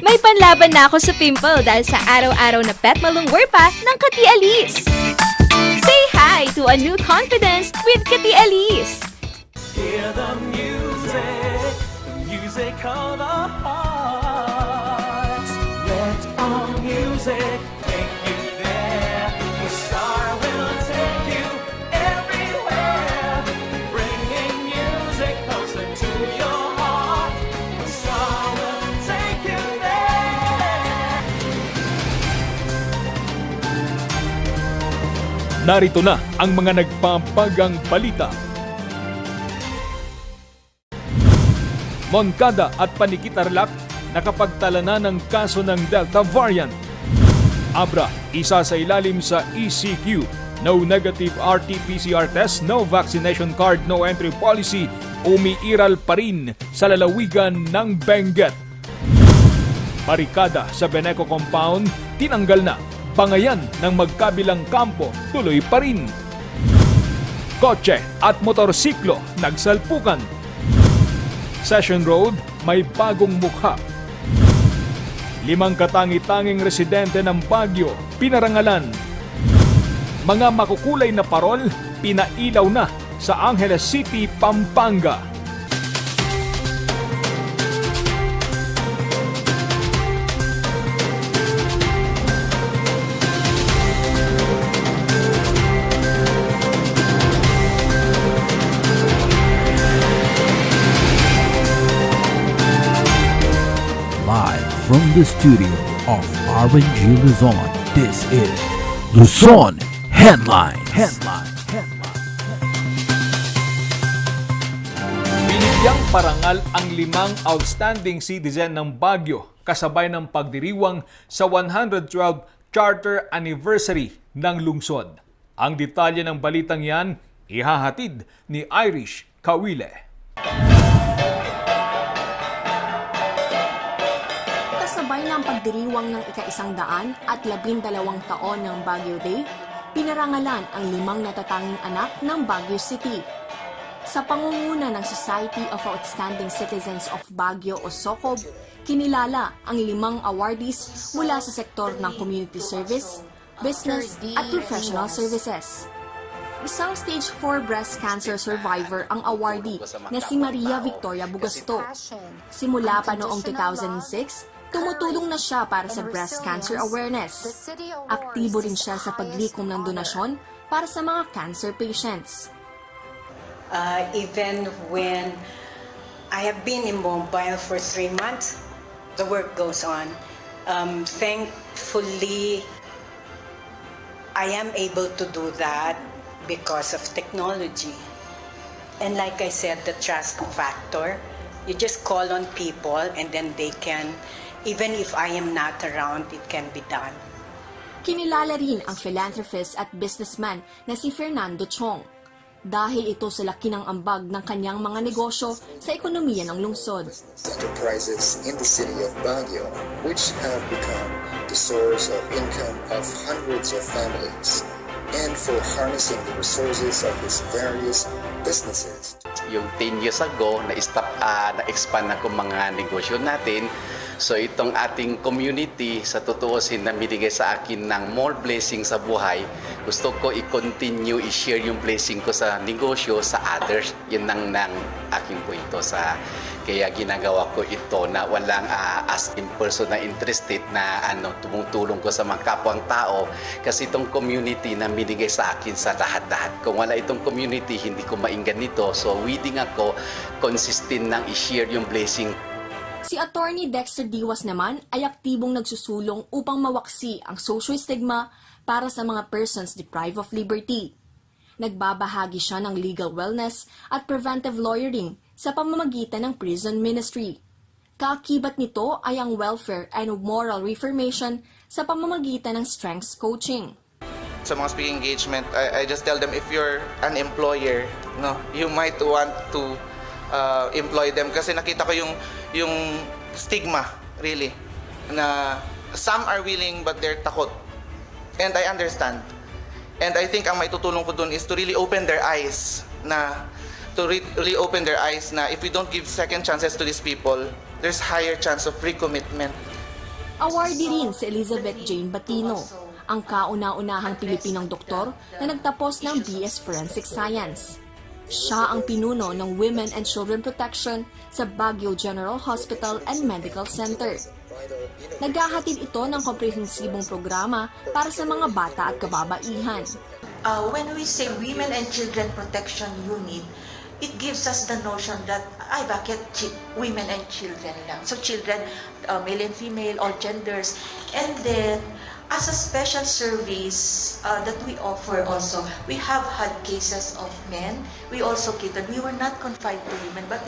May panlaban na ako sa pimple dahil sa araw-araw na pet malungwer pa ng Kati Alice. Say hi to a new confidence with Kati Alice. Hear the music of our hearts. Let our music take you there. The star will take you everywhere, bringing music closer to your heart. The star will take you there. Narito na ang mga nagpapagang balita. Moncada at Panikitarlac nakapagtala na ng kaso ng Delta variant. Abra, isa sa ilalim sa ECQ, no negative RT-PCR test, no vaccination card, no entry policy, umiiral pa rin sa lalawigan ng Benguet. Barikada sa Beneco Compound, tinanggal na. Bangayan ng magkabilang kampo, tuloy pa rin. Kotse at motorsiklo nagsalpukan. Session Road may bagong mukha. 5 katangi-tanging residente ng Baguio pinarangalan. Mga makukulay na parol pinailaw na sa Angeles City, Pampanga. Live from the studio of RNG Luzon, this is Luzon Headlines. Binigyang parangal ang 5 outstanding citizen ng Baguio kasabay ng pagdiriwang sa 112th Charter Anniversary ng lungsod. Ang detalye ng balitang yan ihahatid ni Irish Kawile. Kasabay ng pagdiriwang ng ika-112 taon ng Baguio Day, pinarangalan ang 5 natatanging anak ng Baguio City. Sa pangunguna ng Society of Outstanding Citizens of Baguio o SOCOB, kinilala ang 5 awardees mula sa sektor ng community service, business at professional services. Isang stage 4 breast cancer survivor ang awardee na si Maria Victoria Bugasto. Simula pa noong 2006, tumutulong na siya para sa breast cancer awareness. Aktibo rin siya sa paglikom ng donasyon para sa mga cancer patients. Even when I have been immobile for 3 months, the work goes on. Thankfully, I am able to do that because of technology. And like I said, the trust factor, you just call on people and then they can, even if I am not around, it can be done. Kinilala rin ang philanthropist at businessman na si Fernando Chong dahil ito sa laki ng ambag ng kanyang mga negosyo sa ekonomiya ng lungsod. Enterprises in the city of Baguio, which have become the source of income of hundreds of families, and for harnessing the resources of these various businesses. Yung 10 years ago, na-expand na kung mga negosyo natin. So itong ating community, sa tutuusin na binigay sa akin ng more blessing sa buhay, gusto ko i-continue, i-share yung blessing ko sa negosyo sa others. Yun ang aking kwento kaya ginagawa ko ito na walang as in person na interested na tumutulong ko sa mga kapwang tao kasi itong community na binigay sa akin sa lahat-lahat. Kung wala itong community, hindi ko mainggan nito. So willing ako, consistent nang i-share yung blessing. Si Attorney Dexter Diwas naman ay aktibong nagsusulong upang mawaksi ang social stigma para sa mga persons deprived of liberty. Nagbabahagi siya ng legal wellness at preventive lawyering sa pamamagitan ng prison ministry. Kaakibat nito ay ang welfare and moral reformation sa pamamagitan ng strengths coaching. Sa mga speaking engagement, I just tell them if you're an employer, you might want to employ them kasi nakita ko yung stigma really na some are willing but they're takot, and I understand, and I think ang maitutulong ko dun is to really open their eyes na really open their eyes na if we don't give second chances to these people, there's higher chance of recommitment. Awardee rin si Elizabeth Jane Batino, ang kauna-unahang Pilipinong doktor na nagtapos ng BS Forensic Science. Siya ang pinuno ng Women and Children Protection sa Baguio General Hospital and Medical Center. Naghahatid ito ng komprehensibong programa para sa mga bata at kababaihan. When we say Women and Children Protection Unit, it gives us the notion that, bakit women and children lang? So children, male and female, all genders. And then, as a special service that we offer also, we have had cases of men. We also catered. We were not confined to women, but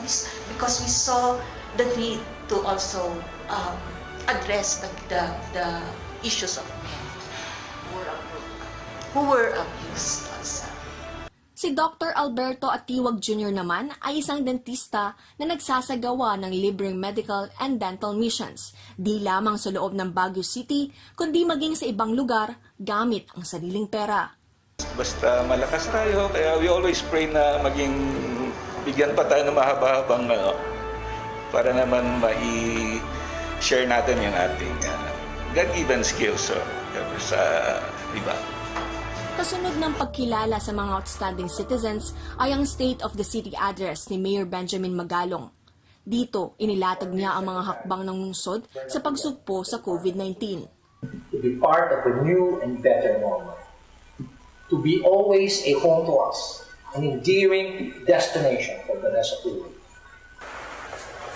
because we saw the need to also address the issues of men who were abused also. Si Dr. Alberto Atiwag Jr. naman ay isang dentista na nagsasagawa ng libreng medical and dental missions, di lamang sa loob ng Baguio City, kundi maging sa ibang lugar gamit ang sariling pera. Basta malakas tayo, kaya we always pray na maging bigyan pa tayo ng mahaba-habang para naman mai-share natin yung ating God-given skills sa iba. Kasunod ng pagkilala sa mga outstanding citizens ay ang State of the City Address ni Mayor Benjamin Magalong. Dito, inilatag niya ang mga hakbang ng lungsod sa pagsugpo sa COVID-19. To be part of a new and better normal. To be always a home to us, an endearing destination for the rest of the world.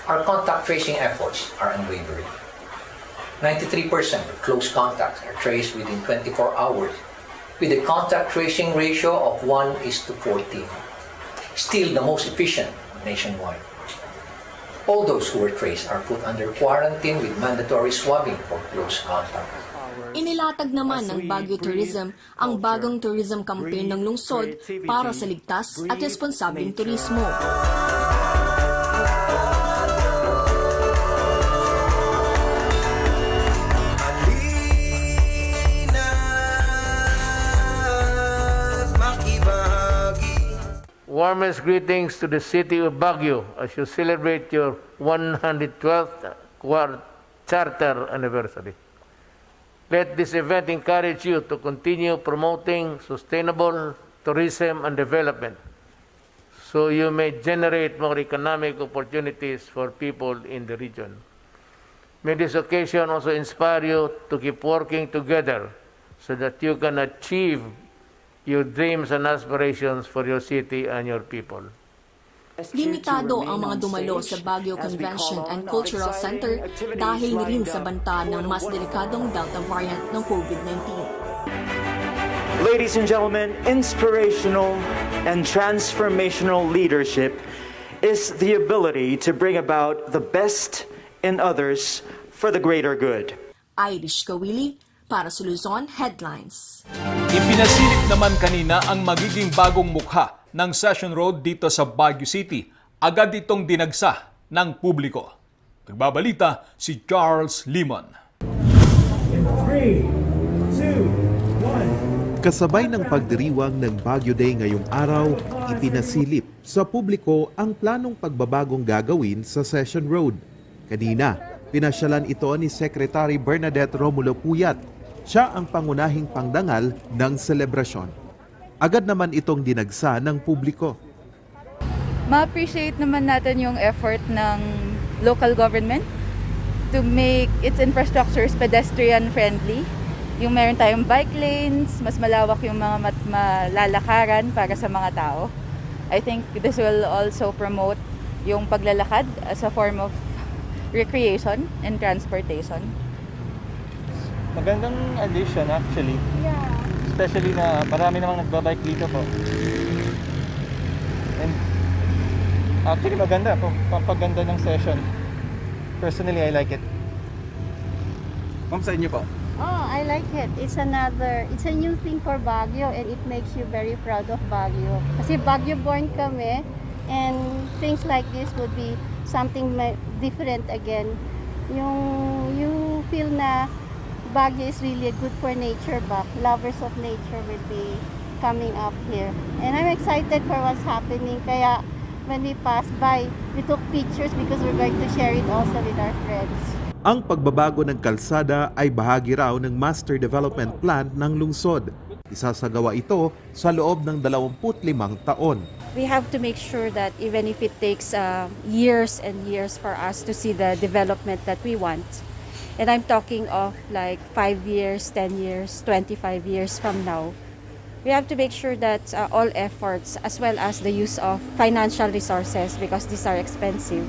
Our contact tracing efforts are unwavering. 93% of close contacts are traced within 24 hours, with a contact tracing ratio of 1:14, still the most efficient nationwide. All those who were traced are put under quarantine with mandatory swabbing for close contacts. Inilatag naman ng Baguio Tourism ang bagong tourism campaign ng lungsod para sa ligtas at responsabling turismo. Warmest greetings to the city of Baguio as you celebrate your 112th charter anniversary. Let this event encourage you to continue promoting sustainable tourism and development so you may generate more economic opportunities for people in the region. May this occasion also inspire you to keep working together so that you can achieve your dreams and aspirations for your city and your people. Limitado ang mga dumalo sa Baguio Convention and Cultural Center dahil rin sa banta ng mas delikadong Delta variant ng COVID-19. Ladies and gentlemen, inspirational and transformational leadership is the ability to bring about the best in others for the greater good. Irish Kawili para sa Luzon Headlines. Ipinasilip naman kanina ang magiging bagong mukha ng Session Road dito sa Baguio City. Agad itong dinagsa ng publiko. Nagbabalita si Charles Limon. 3, 2, 1. Kasabay ng pagdiriwang ng Baguio Day ngayong araw, ipinasilip sa publiko ang planong pagbabagong gagawin sa Session Road. Kanina, pinasyalan ito ni Secretary Bernadette Romulo Puyat. Siya ang pangunahing pangdangal ng selebrasyon. Agad naman itong dinagsa ng publiko. Ma-appreciate naman natin yung effort ng local government to make its infrastructures pedestrian friendly. Yung meron tayong bike lanes, mas malawak yung mga malalakaran para sa mga tao. I think this will also promote yung paglalakad as a form of recreation and transportation. Magandang addition actually. Yeah. Especially na marami namang nagbabike dito po. And actually maganda po, pampaganda ng session. Personally, I like it. Ma'am, sa inyo po? Oh, I like it. It's a new thing for Baguio and it makes you very proud of Baguio. Kasi Baguio born kami and things like this would be something different again. You feel na Baguio is really good for nature, but lovers of nature will be coming up here. And I'm excited for what's happening. Kaya when we passed by, we took pictures because we're going to share it also with our friends. Ang pagbabago ng kalsada ay bahagi raw ng Master Development Plan ng lungsod. Isasagawa ito sa loob ng 25 taon. We have to make sure that even if it takes years and years for us to see the development that we want, and I'm talking of like 5 years, 10 years, 25 years from now, we have to make sure that all efforts as well as the use of financial resources, because these are expensive,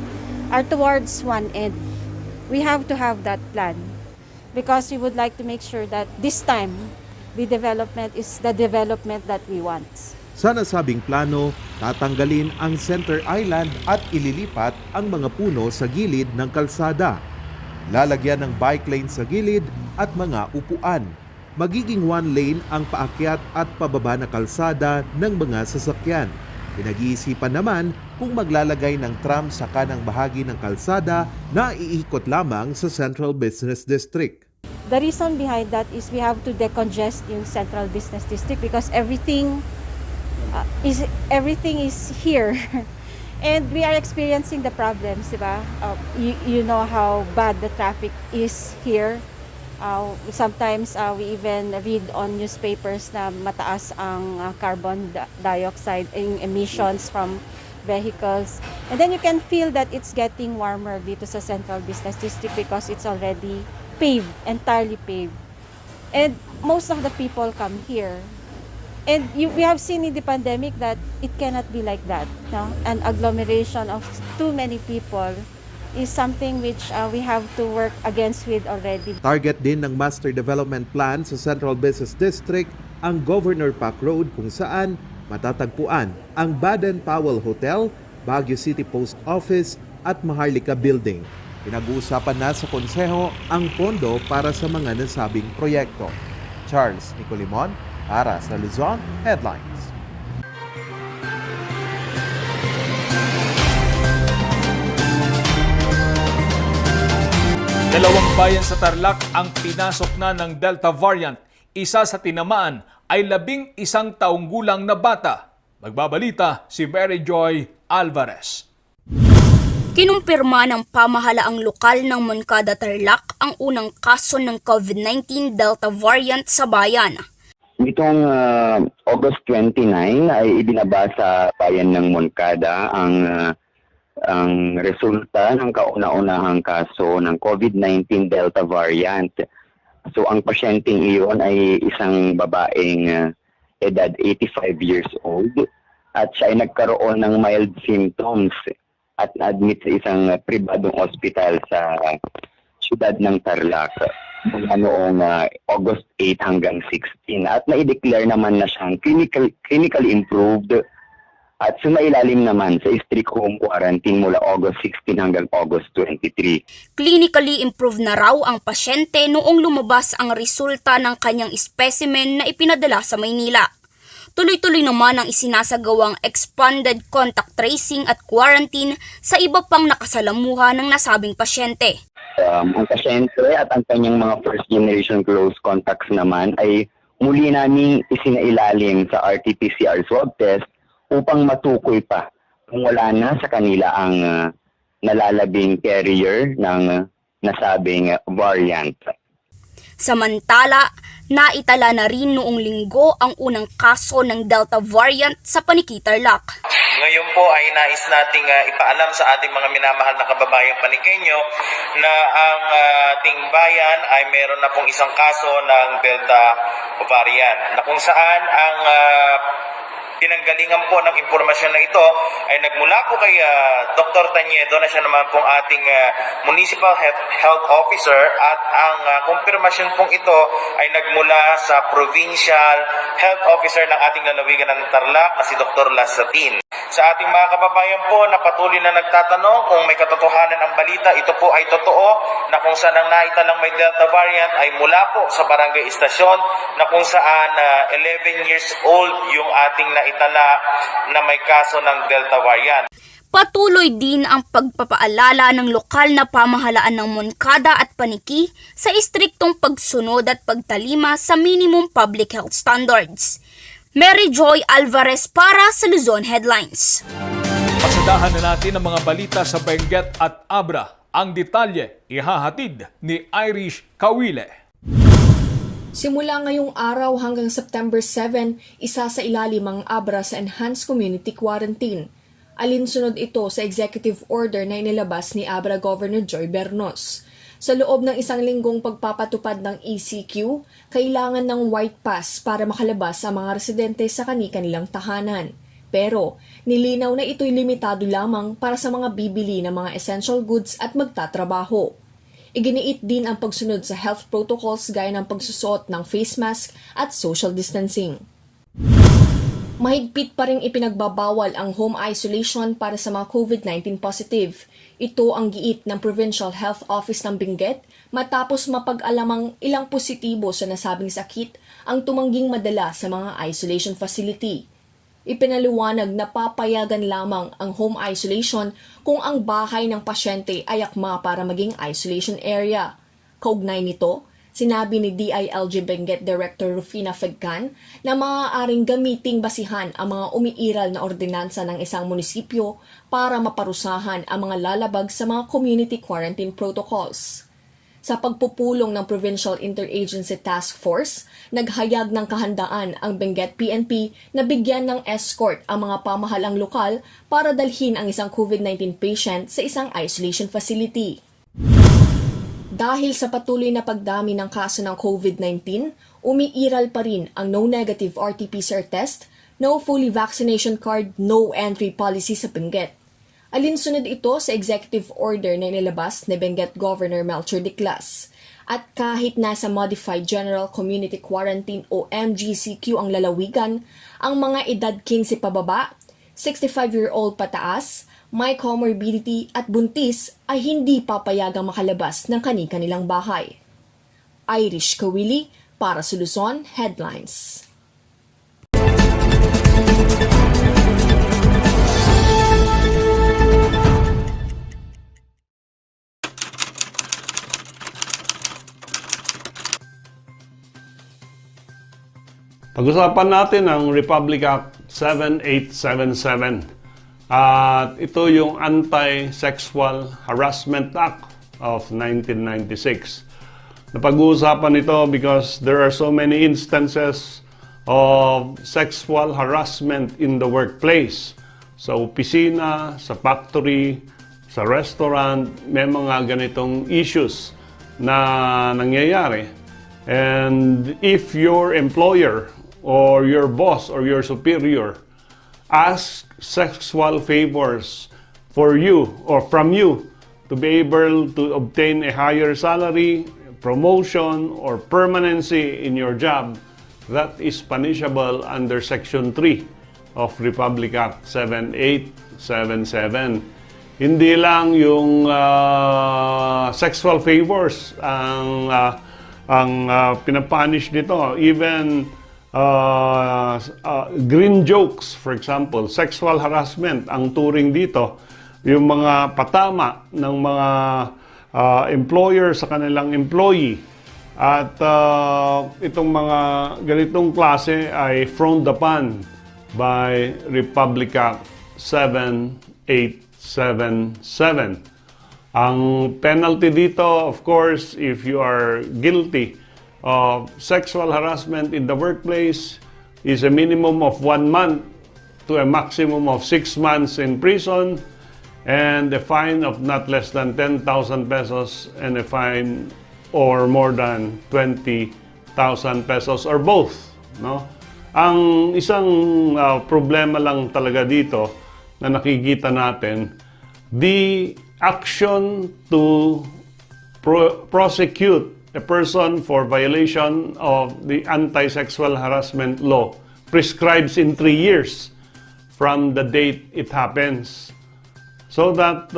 are towards one end. We have to have that plan because we would like to make sure that this time the development is the development that we want. Sa nasabing plano, tatanggalin ang center island at ililipat ang mga puno sa gilid ng kalsada. Lalagyan ng bike lane sa gilid at mga upuan. Magiging one lane ang paakyat at pababa na kalsada ng mga sasakyan. Pinag-iisipan naman kung maglalagay ng tram sa kanang bahagi ng kalsada na iikot lamang sa Central Business District. The reason behind that is we have to decongest yung Central Business District because everything is here. And we are experiencing the problems, diba? You know how bad the traffic is here. Sometimes we even read on newspapers na mataas ang carbon dioxide emissions from vehicles. And then you can feel that it's getting warmer dito sa Central Business District because it's already paved, entirely paved. And most of the people come here. And we have seen in the pandemic that it cannot be like that. No? An agglomeration of too many people is something which we have to work against with already. Target din ng Master Development Plan sa Central Business District ang Governor Park Road kung saan matatagpuan ang Baden-Powell Hotel, Baguio City Post Office at Maharlika Building. Pinag-uusapan na sa konseho ang pondo para sa mga nasabing proyekto. Charles Nicolimon para sa Luzon Headlines. Dalawang bayan sa Tarlac ang pinasok na ng Delta variant. Isa sa tinamaan ay 11 taong gulang na bata. Magbabalita si Mary Joy Alvarez. Kinumpirma ng pamahalaang lokal ng Moncada, Tarlac ang unang kaso ng COVID-19 Delta variant sa bayan. Nitong August 29 ay ibinaba sa bayan ng Moncada ang resulta ng kauna-unahang kaso ng COVID-19 Delta variant. So ang pasyenteng iyon ay isang babaeng edad 85 years old at siya ay nagkaroon ng mild symptoms at na-admit sa isang pribadong ospital sa siyudad ng Tarlac noong August 8 hanggang 16 at na-declare naman na siyang clinically improved at sumailalim naman sa strict home quarantine mula August 16 hanggang August 23. Clinically improved na raw ang pasyente noong lumabas ang resulta ng kanyang specimen na ipinadala sa Maynila. Tuloy-tuloy naman ang isinasagawang expanded contact tracing at quarantine sa iba pang nakasalamuha ng nasabing pasyente. Ang pasyente at ang kanyang mga first generation close contacts naman ay muli naming isinailalim sa RT-PCR swab test upang matukoy pa kung wala na sa kanila ang nalalabing carrier ng nasabing variant. Samantala, naitala na rin noong linggo ang unang kaso ng Delta variant sa Paniki, Tarlac. Ngayon po ay nais nating ipaalam sa ating mga minamahal na kababayang Panikenyo na ang ating bayan ay meron na pong isang kaso ng Delta variant na kung saan ang pinanggalingan po ng impormasyon na ito ay nagmula po kay Dr. Tanyedo na siya naman pong ating Municipal Health Officer at ang kumpirmasyon pong ito ay nagmula sa Provincial Health Officer ng ating lalawigan ng Tarlac na si Dr. Lasatin. Sa ating mga kababayan po na patuloy na nagtatanong kung may katotohanan ang balita, ito po ay totoo na kung saan ang naitalang may Delta variant ay mula po sa barangay istasyon na kung saan 11 years old yung ating naitala na may kaso ng Delta variant. Patuloy din ang pagpapaalala ng lokal na pamahalaan ng Moncada at Paniki sa istriktong pagsunod at pagtalima sa minimum public health standards. Mary Joy Alvarez para sa Luzon Headlines. Pasadahan na natin ang mga balita sa Benguet at Abra. Ang detalye ihahatid ni Irish Kawile. Simula ngayong araw hanggang September 7, isa sa ilalim ang Abra sa Enhanced Community Quarantine. Alinsunod ito sa executive order na inilabas ni Abra Governor Joy Bernos. Sa loob ng isang linggong pagpapatupad ng ECQ, kailangan ng white pass para makalabas ang mga residente sa kani-kanilang tahanan. Pero, nilinaw na ito'y limitado lamang para sa mga bibili ng mga essential goods at magtatrabaho. Iginiit din ang pagsunod sa health protocols gaya ng pagsusuot ng face mask at social distancing. Mahigpit pa ring ipinagbabawal ang home isolation para sa mga COVID-19 positive. Ito ang giit ng Provincial Health Office ng Benguet matapos mapag-alamang ilang positibo sa nasabing sakit ang tumangging madala sa mga isolation facility. Ipinaliwanag na papayagan lamang ang home isolation kung ang bahay ng pasyente ay akma para maging isolation area. Kaugnay nito, sinabi ni DILG Benguet Director Rufina Fegcan na maaaring gamiting basihan ang mga umiiral na ordinansa ng isang munisipyo para maparusahan ang mga lalabag sa mga community quarantine protocols. Sa pagpupulong ng Provincial Interagency Task Force, naghayag ng kahandaan ang Benguet PNP na bigyan ng escort ang mga pamahalang lokal para dalhin ang isang COVID-19 patient sa isang isolation facility. Dahil sa patuloy na pagdami ng kaso ng COVID-19, umiiral pa rin ang no negative RT-PCR test, no fully vaccination card, no entry policy sa Benguet. Alinsunod ito sa executive order na inilabas ni Benguet Governor Melchor Diclas. At kahit nasa Modified General Community Quarantine o MGCQ ang lalawigan, ang mga edad 15 pababa, 65-year-old pataas, may comorbidity at buntis ay hindi papayagang makalabas ng kani-kanilang bahay. Irish Kawili para sa Luzon Headlines. Pag-usapan natin ang Republic Act 7877. At ito yung Anti-Sexual Harassment Act of 1996. Napag-uusapan ito because there are so many instances of sexual harassment in the workplace. Sa opisina, sa factory, sa restaurant, may mga ganitong issues na nangyayari. And if your employer or your boss or your superior ask sexual favors for you or from you to be able to obtain a higher salary, promotion, or permanency in your job, that is punishable under Section 3 of Republic Act 7877. Hindi lang yung sexual favors ang pinapunish nito. Even green jokes, for example, sexual harassment, ang turing dito, yung mga patama ng mga employer sa kanilang employee. At itong mga ganitong klase ay frowned upon by Republic Act 7877. Ang penalty dito, of course, if you are guilty of sexual harassment in the workplace, is a minimum of 1 month to a maximum of 6 months in prison, and a fine of not less than 10,000 pesos and a fine or more than 20,000 pesos or both. No? Ang isang problema lang talaga dito na nakikita natin, the action to prosecute a person for violation of the anti-sexual harassment law prescribes in 3 years from the date it happens. So that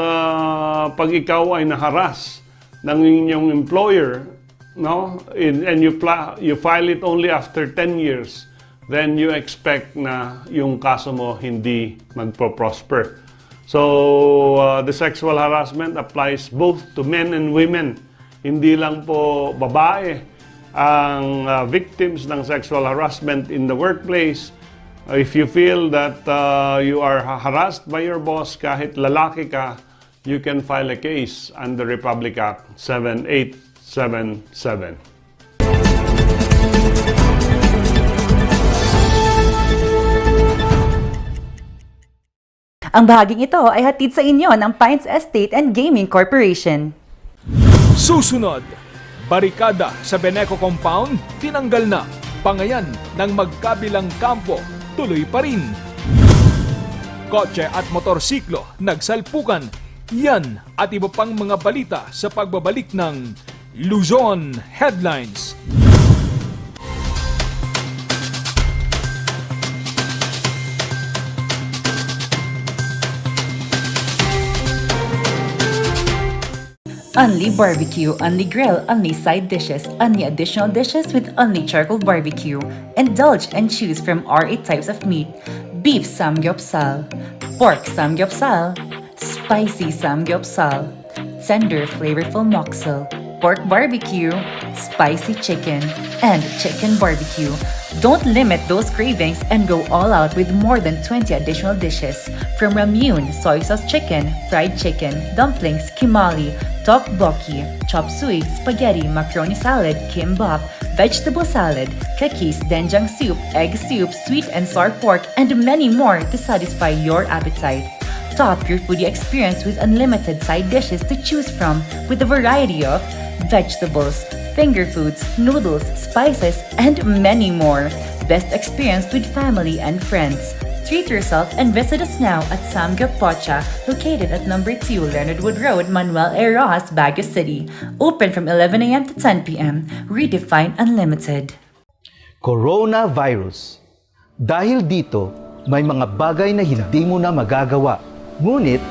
pag ikaw ay naharas ng inyong employer, no, and you file it only after 10 years, then you expect na yung kaso mo hindi magpo-prosper. So the sexual harassment applies both to men and women. Hindi lang po babae ang victims ng sexual harassment in the workplace. If you feel that you are harassed by your boss, kahit lalaki ka, you can file a case under Republic Act 7877. Ang bahaging ito ay hatid sa inyo ng Pines Estate and Gaming Corporation. Susunod, barikada sa Beneco Compound, tinanggal na. Pangayan ng magkabilang kampo, tuloy pa rin. Kotse at motorsiklo, nagsalpukan. Yan at iba pang mga balita sa pagbabalik ng Luzon Headlines. Only barbecue, only grill, only side dishes, only additional dishes with only charcoal barbecue. Indulge and choose from our 8 types of meat. Beef samgyeopsal, pork samgyeopsal, spicy samgyeopsal, tender flavorful moksel, pork barbecue, spicy chicken, and chicken barbecue. Don't limit those cravings and go all out with more than 20 additional dishes. From ramyun, soy sauce chicken, fried chicken, dumplings, kimali, tteokbokki, chop suey, spaghetti, macaroni salad, kimbap, vegetable salad, kakis, doenjang soup, egg soup, sweet and sour pork, and many more to satisfy your appetite. Top your foodie experience with unlimited side dishes to choose from with a variety of vegetables, finger foods, noodles, spices, and many more. Best experience with family and friends. Treat yourself and visit us now at Samgyup Pocha, located at number 2 Leonard Wood Road, Manuel A. Rojas, Baguio City. Open from 11 a.m. to 10 p.m. Redefine Unlimited. Coronavirus. Dahil dito, may mga bagay na hindi mo na magagawa. Ngunit,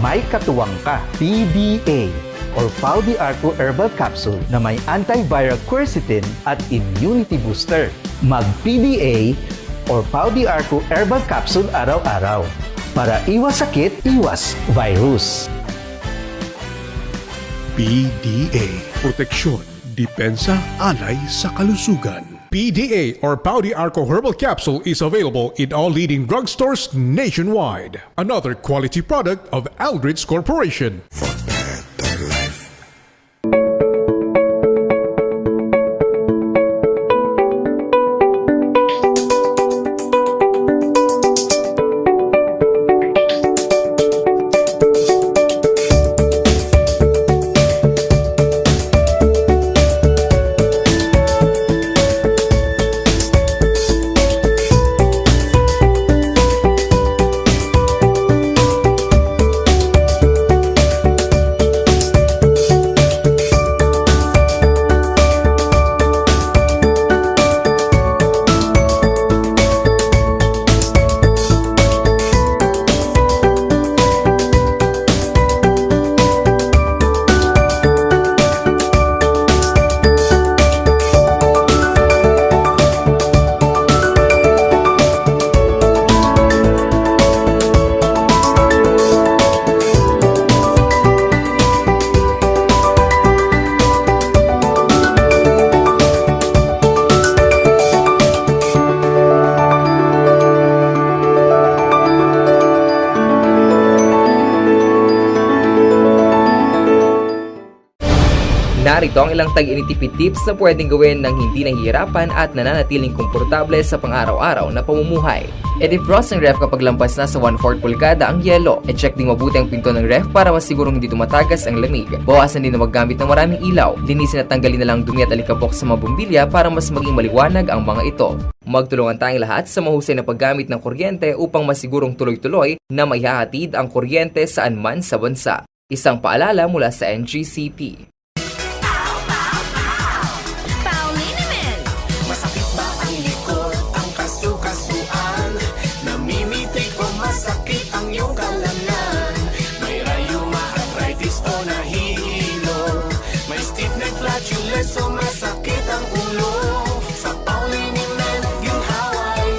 may katuwang ka. PDA or Pau de Arco Herbal Capsule na may antiviral quercetin at immunity booster. Mag-PDA or Pau de Arco Herbal Capsule araw-araw para iwas sakit, iwas virus. PDA. Proteksyon, depensa, alay sa kalusugan. PDA or Pau de Arco Herbal Capsule is available in all leading drugstores nationwide. Another quality product of Aldrich Corporation. Narito ang ilang tag-initipid tips na pwedeng gawin ng hindi nahihirapan at nananatiling komportable sa pang-araw-araw na pamumuhay. I-defrost ang ref kapag lampas na sa 1/4 pulgada ang yelo. I-check din mabuti ang pinto ng ref para masigurong hindi tumatagas ang lamig. Bawasan din na maggamit ng maraming ilaw. Linisin at tanggalin na lang dumi at alikabok sa mga bumbilya para mas maging maliwanag ang mga ito. Magtulungan tayong lahat sa mahusay na paggamit ng kuryente upang masigurong tuloy-tuloy na maihahatid ang kuryente saan man sa bansa. Isang paalala mula sa NGCP. So masakit ang ulo sa paulinimen yung haway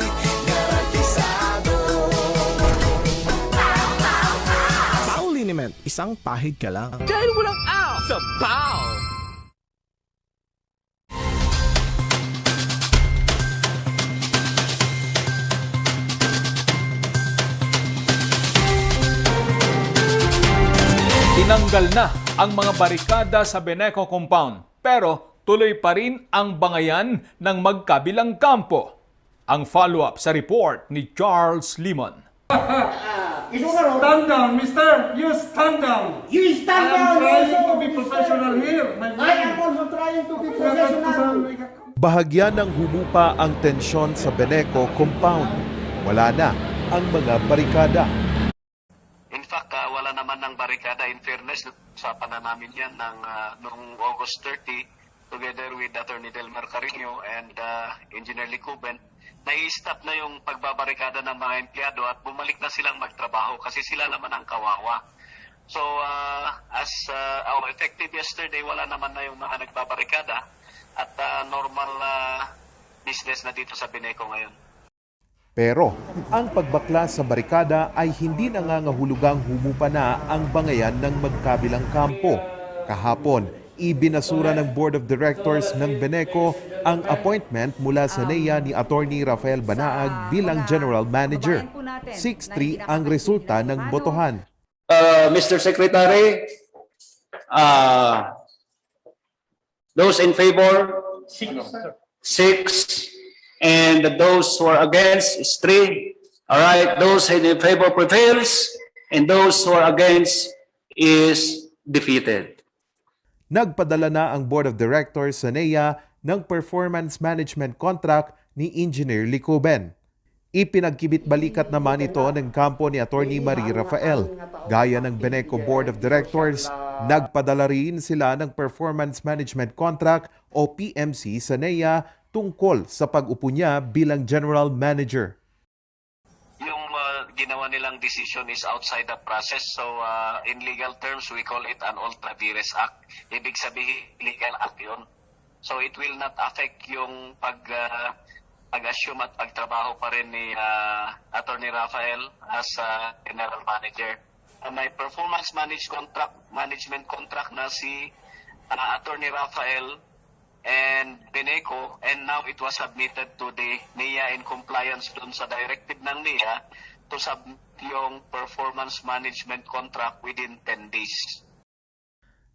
garantisado. Paulinimen, isang pahid ka lang. Dahil walang out sa PAW! Tinanggal na ang mga barikada sa Beneco compound pero tuloy pa rin ang bangayan ng magkabilang kampo. Ang follow-up sa report ni Charles Limon. Stand down, mister. You stand down. You stand down. I am trying to be professional here, my friend. I am also trying to be professional. Bahagya ng humupa ang tensyon sa Beneco compound. Wala na ang mga barikada. In fact, wala naman ng barikada. In fairness, usapan na namin yan noong August 30 together with Attorney Delmar Carino and Engineer Licuben. Nai-stop na yung pagbabarikada ng mga empleyado at bumalik na silang magtrabaho kasi sila naman ang kawawa. So, as effective yesterday, wala naman na yung mga nagbabarikada at normal business na dito sa Beneco ngayon. Pero ang pagbakla sa barikada ay hindi nangangahulugang humupa na ang bangayan ng magkabilang kampo. Kahapon, ibinasura ng Board of Directors ng Beneco ang appointment mula sa NEA ni Attorney Rafael Banaag bilang General Manager. 6-3 ang resulta ng botohan. Mr. Secretary, those in favor, 6. And those who are against is 3. All right, those in favor prevails, and those who are against is defeated. Nagpadala na ang Board of Directors sa NEA ng performance management contract ni Engineer Licuben. Ipinagkibit-balikat naman ito ng kampo ni Attorney Marie Rafael. Gaya ng Beneco Board of Directors, nagpadala rin sila ng performance management contract o PMC sa NEA tungkol sa pag-upo niya bilang General Manager. Yung ginawa nilang decision is outside the process. So in legal terms, we call it an ultra vires act. Ibig sabihin, legal act yun. So it will not affect yung pag-assume at pagtrabaho pa rin ni Attorney Rafael as General Manager. May performance management contract na si Attorney Rafael and Beneco, and now it was submitted to the NEA in compliance dun sa directive ng NEA to submit yung performance management contract within 10 days.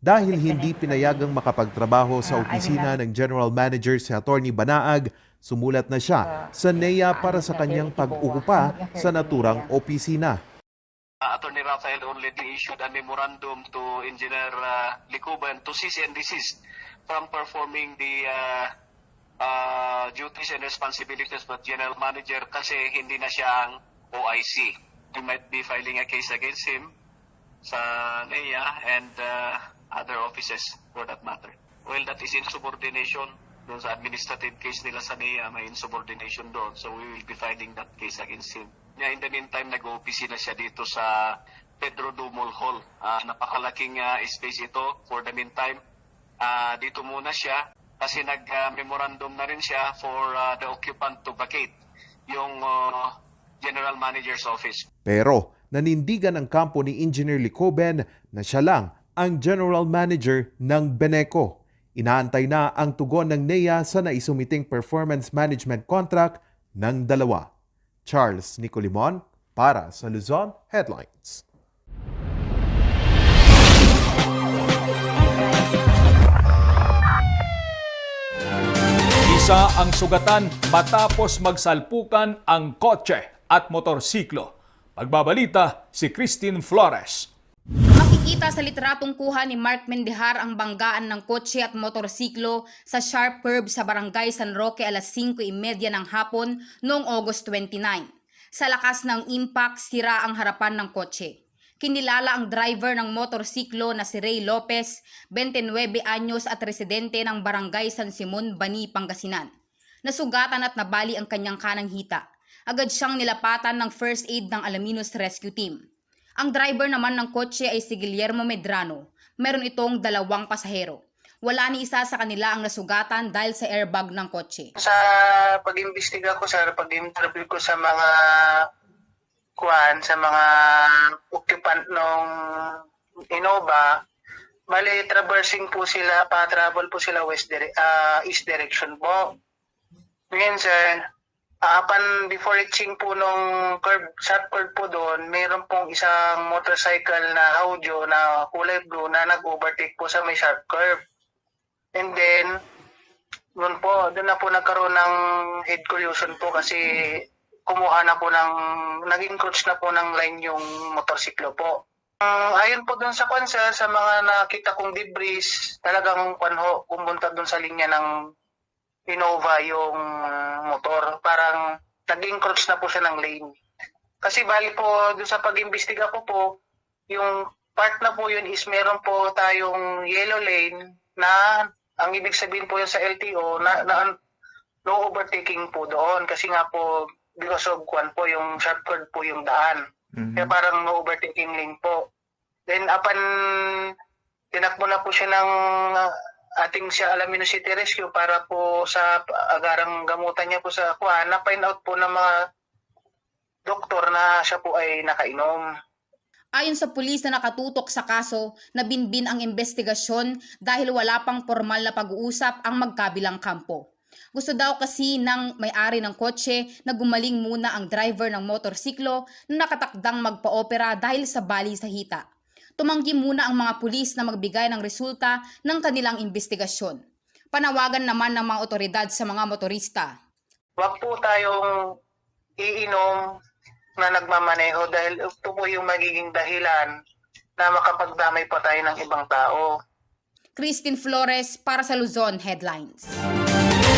Dahil hindi pinayagang makapagtrabaho sa opisina ng General Manager si Attorney Banaag, sumulat na siya sa NEA para sa kanyang pag-ukupa sa naturang opisina. Attorney Rafael already issued a memorandum to Engineer Licuben to cease and desist from performing the duties and responsibilities of General Manager kasi hindi na siya ang OIC. We might be filing a case against him sa NEA and other offices for that matter. Well, that is insubordination. Doon sa administrative case nila sa NEA, may insubordination doon. So we will be filing that case against him. In the meantime, nag-o-office na siya dito sa Pedro Dumol Hall. Napakalaking space ito for the meantime. Dito muna siya kasi nag-memorandum na rin siya for the occupant to vacate yung General Manager's office. Pero nanindigan ang kampo ni Engineer Licuben na siya lang ang General Manager ng Beneco. Inaantay na ang tugon ng NEA sa naisumiting performance management contract ng dalawa. Charles Nicolimon para sa Luzon Headlines. Isa ang sugatan matapos magsalpukan ang kotse at motorsiklo. Pagbabalita si Christine Flores. Makikita sa litratong kuha ni Mark Mendihar ang banggaan ng kotse at motorsiklo sa sharp curve sa barangay San Roque alas 5:30 ng hapon noong August 29. Sa lakas ng impact, sira ang harapan ng kotse. Kinilala ang driver ng motorsiklo na si Ray Lopez, 29 anyos at residente ng barangay San Simon, Bani, Pangasinan. Nasugatan at nabali ang kanyang kanang hita. Agad siyang nilapatan ng first aid ng Alamin Rescue Team. Ang driver naman ng kotse ay si Guillermo Medrano. Meron itong 2 pasahero. Wala ni isa sa kanila ang nasugatan dahil sa airbag ng kotse. Sa pag-imbestiga ko, sa pag-interview ko sa mga sa mga occupant ng Innova, bali traversing po sila, pa-travel po sila east direction po. Ngayon sir, Before reaching po nung curve, sharp curve po doon, mayroon pong isang motorcycle na audio na kulay blue na nag-overtake po sa may sharp curve. And then, doon na po nagkaroon ng head collision po kasi kumuha na po nag-encroach na po ng line yung motorsiklo po. Ayon po doon sa konsel, sa mga nakita kong debris, talagang pumunta doon sa linya ng Innova yung motor. Parang nag-encroach na po siya ng lane. Kasi bali po doon sa pag-imbestiga ko po, yung part na po yun is meron po tayong yellow lane na ang ibig sabihin po yun sa LTO na no overtaking po doon. Kasi nga po, because of po yung sharp curve po yung daan. Kaya parang no overtaking lane po. Then tinakbo na po siya ng ating Alamin City Rescue para po sa agarang gamutan niya po sa na-find out po ng mga doktor na siya po ay nakainom. Ayon sa pulis na nakatutok sa kaso, nabinbin ang investigasyon dahil wala pang formal na pag-uusap ang magkabilang kampo. Gusto daw kasi ng may-ari ng kotse na gumaling muna ang driver ng motorsiklo na nakatakdang magpa-opera dahil sa bali sa hita. Tumanggi muna ang mga pulis na magbigay ng resulta ng kanilang investigasyon. Panawagan naman ng mga otoridad sa mga motorista. Huwag po tayong iinom na nagmamaneho dahil ito po yung magiging dahilan na makapagdamay pa tayo ng ibang tao. Christine Flores para sa Luzon Headlines.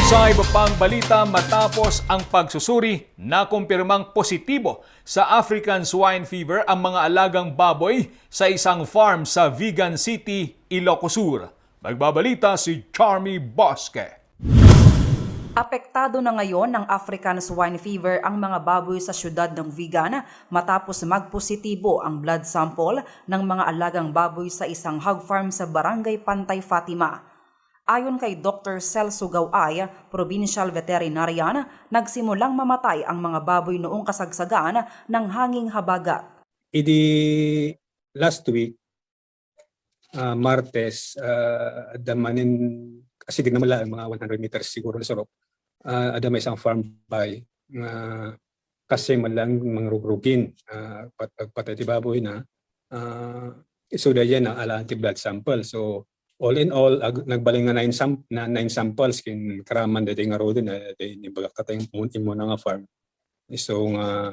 Sa iba pang balita, matapos ang pagsusuri, nakumpirmang positibo sa African swine fever ang mga alagang baboy sa isang farm sa Vigan City, Ilocos Sur. Magbabalita si Charmy Bosque. Apektado na ngayon ng African swine fever ang mga baboy sa syudad ng Vigan matapos magpositibo ang blood sample ng mga alagang baboy sa isang hog farm sa Barangay Pantay Fatima. Ayon kay Dr. Celso Gaway, Provincial Veterinarian, nagsimulang mamatay ang mga baboy noong kasagsagan ng hanging habagat. Last week, Martes, damanin, kasi di naman lang, mga 100 meters siguro na sorok, ada may isang farm by, kasi malang mangrugrugin, patay ti baboy na, so dahil na ala anti-blood sample. So, all in all, nagbaling nga 9 samples kin karaman dito nga rodo na nibagak katayong pumunti mo na nga farm. So nga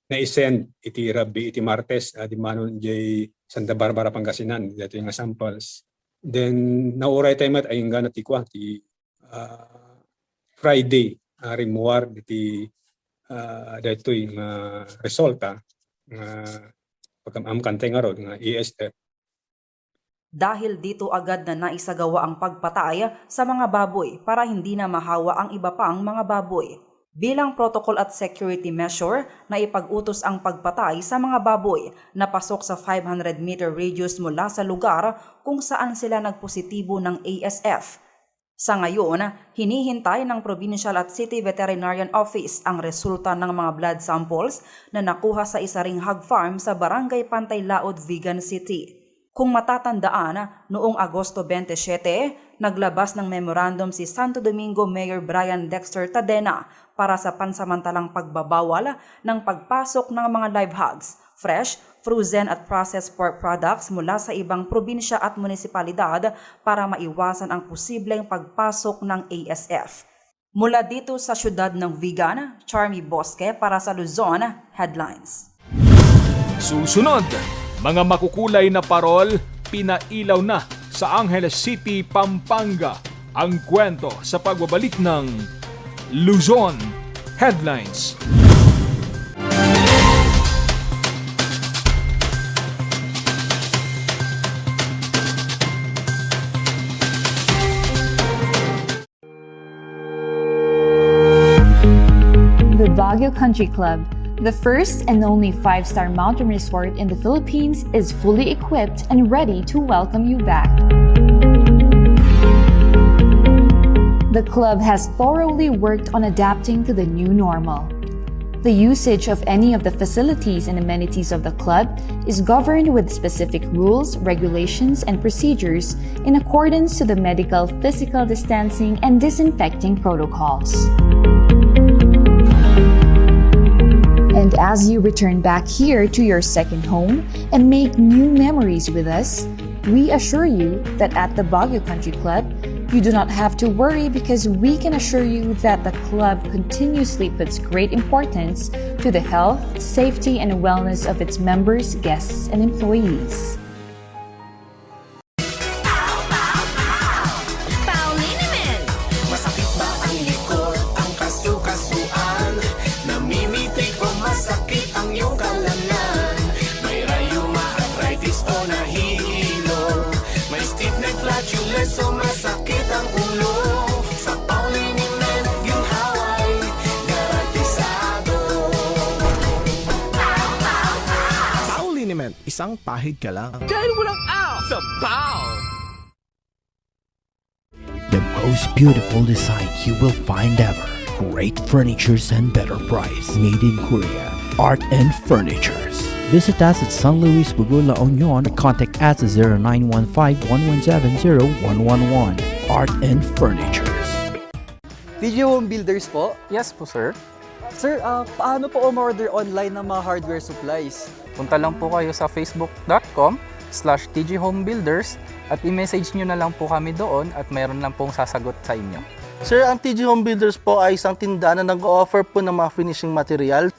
na-send iti Rabbi iti Martes di manon jay Santa Barbara Pangasinan dito nga samples. Then nauray tayo mat ayong gana ti kwa ti Friday remuar iti dito yung resulta pagkamam kantay nga rod nga ESF. Dahil dito agad na naisagawa ang pagpatay sa mga baboy para hindi na mahawa ang iba pang mga baboy. Bilang protocol at security measure na ipag-utos ang pagpatay sa mga baboy na pasok sa 500-meter radius mula sa lugar kung saan sila nagpositibo ng ASF. Sa ngayon, hinihintay ng Provincial at City Veterinarian Office ang resulta ng mga blood samples na nakuha sa isa ring hog farm sa Barangay Pantay Laod, Vigan City. Kung matatandaan, noong Agosto 27, naglabas ng memorandum si Santo Domingo Mayor Brian Dexter Tadena para sa pansamantalang pagbabawal ng pagpasok ng mga live hogs, fresh, frozen at processed pork products mula sa ibang probinsya at munisipalidad para maiwasan ang posibleng pagpasok ng ASF. Mula dito sa syudad ng Vigan, Charmy Bosque para sa Luzon Headlines. Susunod, mga makukulay na parol, pinailaw na sa Angeles City, Pampanga. Ang kwento sa pagbabalik ng Luzon Headlines. The Baguio Country Club, the first and only 5-star mountain resort in the Philippines, is fully equipped and ready to welcome you back. The club has thoroughly worked on adapting to the new normal. The usage of any of the facilities and amenities of the club is governed with specific rules, regulations, and procedures in accordance to the medical, physical distancing, and disinfecting protocols. And as you return back here to your second home and make new memories with us, we assure you that at the Baguio Country Club, you do not have to worry because we can assure you that the club continuously puts great importance to the health, safety, and wellness of its members, guests, and employees. Masakit ba ang likod, ang kasu-kasuan? Namimitig o masakit ang iyong kalamnan? May rayuma, arthritis o nahihilo? May stiff neck, flatulence o masakit ang ulo? Sa Pauliniment, ginhaway, garantisado. Pauliniment, isang pahid ka lang. Dahil walang aw sa PAW! The most beautiful design you will find ever. Great furnitures and better price. Made in Korea. Art and Furnitures. Visit us at San Luis Bugul, La Union. Contact us at 0915-117-0111. Art and Furnitures. TG Home Builders po? Yes po, sir. Sir, paano po umorder online ng mga hardware supplies? Punta lang po kayo sa facebook.com/tghomebuilders at i-message nyo na lang po kami doon at mayroon lang pong sasagot sa inyo. Sir, ang TG Home Builders po ay isang tindahan na nag-offer po ng mga finishing material.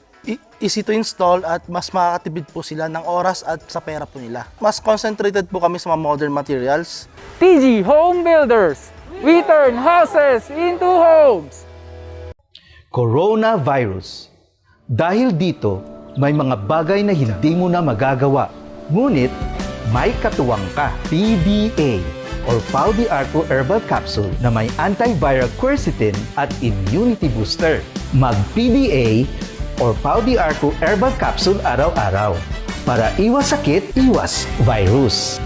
Easy to install at mas makakatipid po sila ng oras at sa pera po nila. Mas concentrated po kami sa mga modern materials. TG Home Builders! We turn houses into homes! Coronavirus. Dahil dito, may mga bagay na hindi mo na magagawa. Ngunit, may katuwang ka. PDA or Pau de Arco Herbal Capsule na may antiviral quercetin at immunity booster. Mag-PDA or Pau de Arco Herbal Capsule araw-araw para iwas sakit, iwas virus.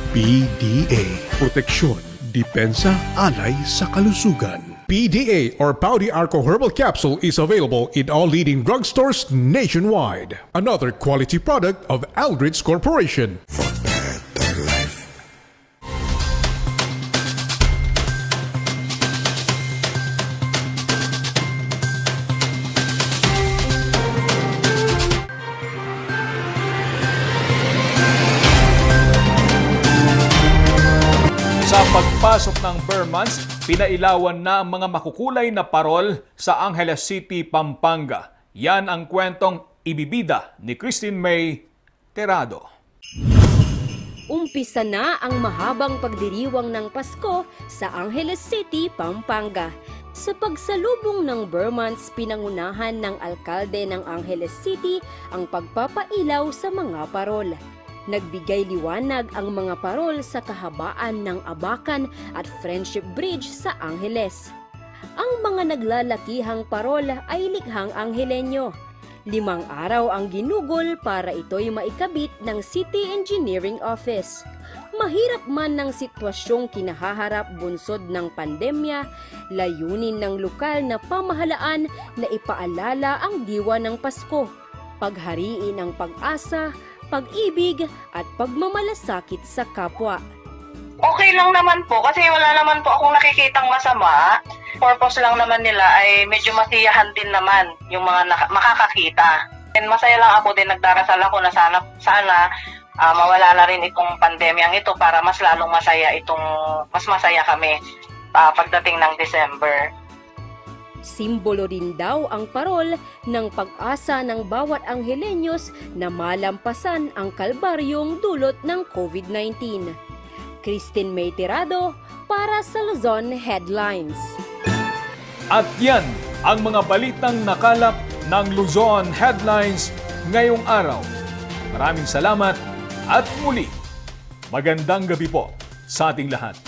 PDA. Proteksyon, depensa, alay sa kalusugan. PDA or Pau de Arco Herbal Capsule is available in all leading drugstores nationwide. Another quality product of Aldrich Corporation. Sa pagpasok ng Burr months, pinailawan na ang mga makukulay na parol sa Angeles City, Pampanga. Yan ang kwentong ibibida ni Christine May Terado. Umpisa na ang mahabang pagdiriwang ng Pasko sa Angeles City, Pampanga. Sa pagsalubong ng Burr months, pinangunahan ng alkalde ng Angeles City ang pagpapailaw sa mga parol. Nagbigay liwanag ang mga parol sa kahabaan ng Abacan at Friendship Bridge sa Angeles. Ang mga naglalakihang parol ay likhang Anghelenyo. 5 araw ang ginugol para ito'y maikabit ng City Engineering Office. Mahirap man ng sitwasyong kinahaharap bunsod ng pandemya, layunin ng lokal na pamahalaan na ipaalala ang diwa ng Pasko, paghariin ang pag-asa, pag-ibig at pagmamalasakit sa kapwa. Okay lang naman po kasi wala naman po akong nakikitang masama. Purpose lang naman nila ay medyo masiyahan din naman yung mga makakakita. And masaya lang ako din, nagdarasal ako na sana mawala na rin itong pandemyang ito para mas lalong mas masaya kami pagdating ng December. Simbolo rin daw ang parol ng pag-asa ng bawat Anghelenyos na malampasan ang kalbaryong dulot ng COVID-19. Christine May Terado para sa Luzon Headlines. At yan ang mga balitang nakalap ng Luzon Headlines ngayong araw. Maraming salamat at muli, magandang gabi po sa ating lahat.